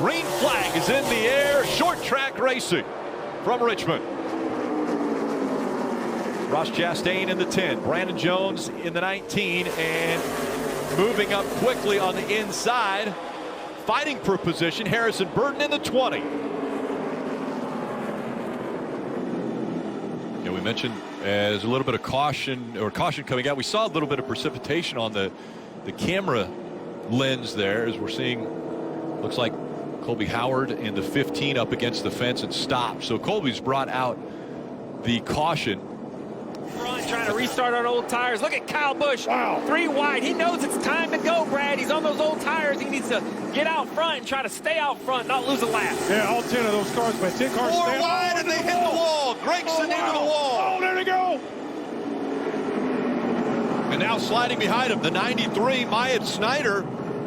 green flag is in the air. Short track racing from Richmond. Ross Chastain in the 10, Brandon Jones in the 19, and moving up quickly on the inside, fighting for position, Harrison Burton in the 20. Yeah, we mentioned as a little bit of caution coming out. We saw a little bit of precipitation on the camera lens there, as we're seeing, looks like Colby Howard in the 15 up against the fence and stopped. So Colby's brought out the caution. Trying to restart on old tires. Look at Kyle Busch. Wow. 3 wide. He knows it's time to go, Brad. He's on those old tires. He needs to get out front and try to stay out front, not lose a lap. Yeah, all 10 of those cars, but 10 cars 4 wide, and they hit the wall. Gregson into the wall. Oh, there they go. And now sliding behind him, the 93, Myatt Snyder.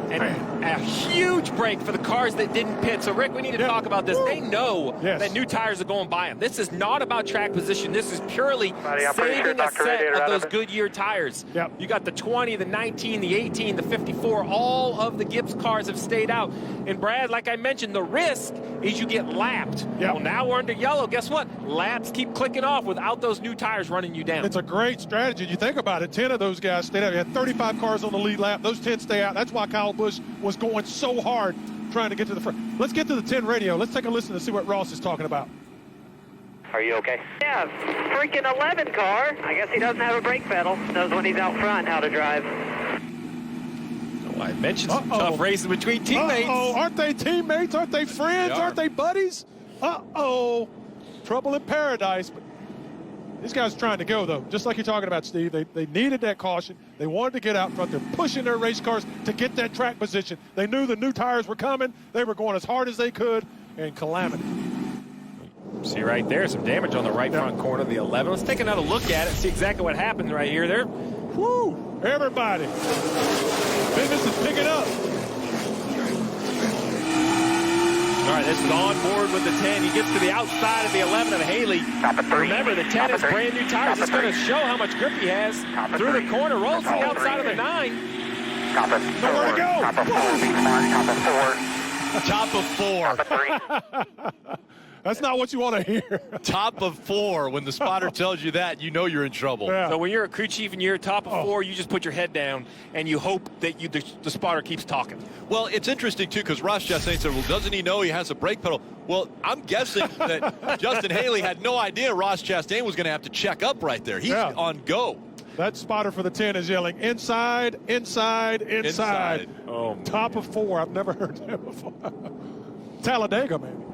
And a huge break for the cars that didn't pit. So, Rick, we need to talk about this. They know that new tires are going by them. This is not about track position. This is purely saving a set of those Goodyear tires. Yep. You got the 20, the 19, the 18, the 54. All of the Gibbs cars have stayed out. And, Brad, like I mentioned, the risk is you get lapped. Yep. Well, now we're under yellow. Guess what? Laps keep clicking off without those new tires running you down. It's a great strategy. You think about it, 10 of those guys stayed out. You had 35 cars on the lead lap. Those 10 stay out. That's why Kyle Busch was going so hard trying to get to the front. Let's get to the 10 radio. Let's take a listen to see what Ross is talking about. Are you okay? Yeah, freaking 11 car. I guess he doesn't have a brake pedal. Knows when he's out front how to drive. Oh, I mentioned some tough racing between teammates. Aren't they teammates? Aren't they friends? Aren't they buddies? Trouble in paradise. But these guys are trying to go, though. Just like you're talking about, Steve. They needed that caution. They wanted to get out front. They're pushing their race cars to get that track position. They knew the new tires were coming. They were going as hard as they could, and calamity. See right there, some damage on the right front corner of the 11. Let's take another look at it, see exactly what happened right here. There. Woo! Everybody. Business is picking up. All right, this is on board with the 10. He gets to the outside of the 11 of Haley. Remember, the 10 is brand new tires. It's going to show how much grip he has. Through the corner, rolls to the outside of the 9. Nowhere to go. Top of 4. That's not what you want to hear. Top of 4. When the spotter tells you that, you know you're in trouble. Yeah. So when you're a crew chief and you're top of 4, you just put your head down and you hope that the spotter keeps talking. Well, it's interesting, too, because Ross Chastain said, well, doesn't he know he has a brake pedal? Well, I'm guessing that Justin Haley had no idea Ross Chastain was going to have to check up right there. He's on go. That spotter for the 10 is yelling, inside, inside, inside. Oh, top of 4. I've never heard that before. Talladega, man.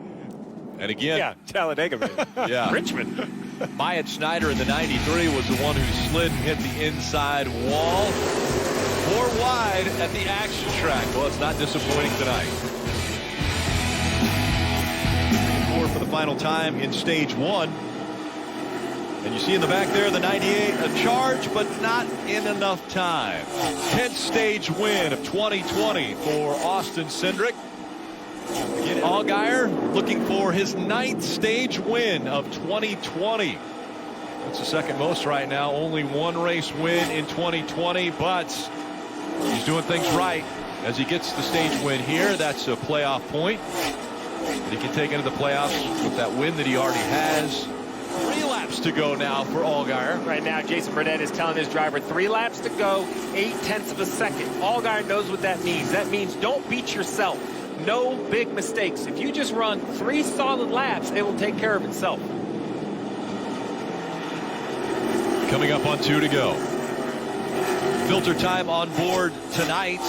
And again, yeah, Talladega, man. Yeah, Richmond. Myatt Snyder in the 93 was the one who slid and hit the inside wall. 4 wide at the action track. Well, it's not disappointing tonight. 4 for the final time in stage 1. And you see in the back there, the 98, a charge, but not in enough time. 10th stage win of 2020 for Austin Cindric. Allgaier looking for his 9th stage win of 2020. That's the second most right now. Only 1 race win in 2020, but he's doing things right as he gets the stage win here. That's a playoff point. And he can take into the playoffs with that win that he already has. 3 laps to go now for Allgaier. Right now, Jason Burnett is telling his driver 3 laps to go, 0.8 of a second. Allgaier knows what that means. That means don't beat yourself. No big mistakes. If you just run 3 solid laps, it will take care of itself. Coming up on 2 to go. Filter time on board tonight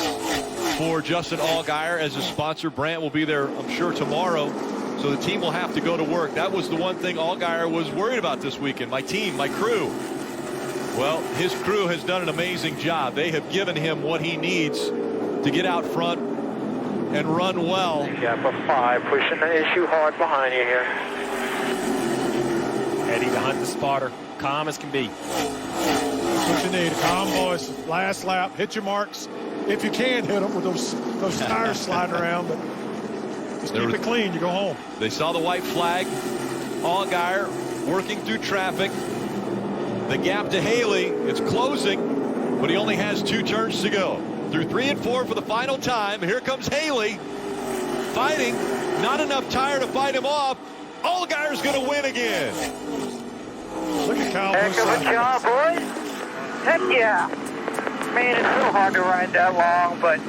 for Justin Allgaier as a sponsor. Brandt will be there, I'm sure, tomorrow. So the team will have to go to work. That was the one thing Allgaier was worried about this weekend. My team, my crew. Well, his crew has done an amazing job. They have given him what he needs to get out front and run well. Gap of 5, pushing the issue hard behind you here. Eddie to hunt the spotter, calm as can be. That's what you need, calm voice. Last lap, hit your marks. If you can hit them with those tires sliding around, but just keep it clean, you go home. They saw the white flag. Allgaier working through traffic. The gap to Haley, it's closing, but he only has 2 turns to go. Through 3 and 4 for the final time. Here comes Haley. fighting. Not enough tire to fight him off. Allgaier's going to win again. Look at Kyle. Heck of a job, boys. Heck yeah. Man, it's so hard to ride that long, but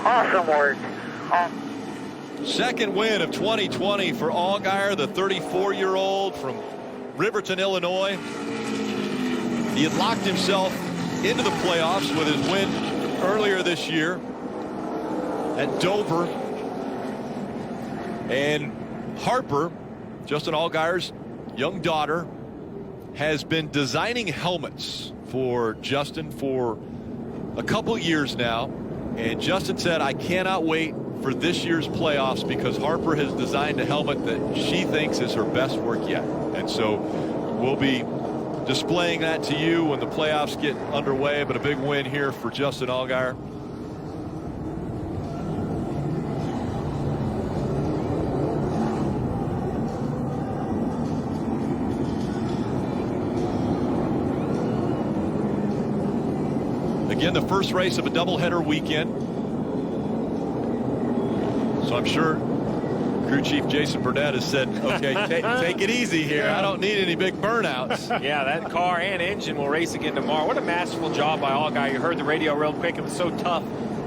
awesome work. Second win of 2020 for Allgaier, the 34-year-old from Riverton, Illinois. He had locked himself into the playoffs with his win earlier this year at Dover. And Harper, Justin Allgaier's young daughter, has been designing helmets for Justin for a couple years now. And Justin said, I cannot wait for this year's playoffs because Harper has designed a helmet that she thinks is her best work yet. And so we'll be displaying that to you when the playoffs get underway, but a big win here for Justin Allgaier. Again, the first race of a doubleheader weekend. So I'm sure crew chief Jason Burnett has said, okay, take it easy here. I don't need any big burnouts. Yeah, that car and engine will race again tomorrow. What a masterful job by Allgaier. You heard the radio real quick. It was so tough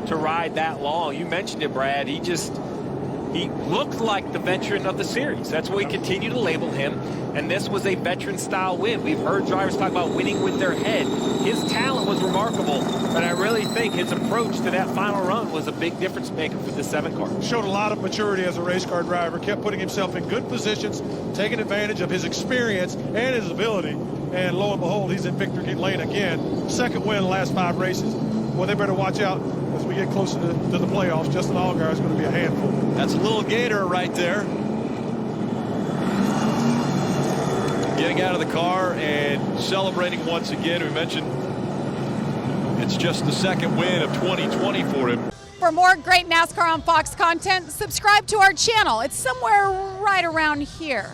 to ride that long. You mentioned it, Brad. He looked like the veteran of the series. That's what we continue to label him. And this was a veteran-style win. We've heard drivers talk about winning with their head. His talent was remarkable, but I really think his approach to that final run was a big difference maker for the 7 car. Showed a lot of maturity as a race car driver, kept putting himself in good positions, taking advantage of his experience and his ability. And lo and behold, he's in victory lane again. Second win in the last 5 races. Well, they better watch out as we get closer to the playoffs. Justin Allgaier is going to be a handful. That's a little gator right there. Getting out of the car and celebrating once again. We mentioned it's just the second win of 2020 for him. For more great NASCAR on Fox content, subscribe to our channel. It's somewhere right around here.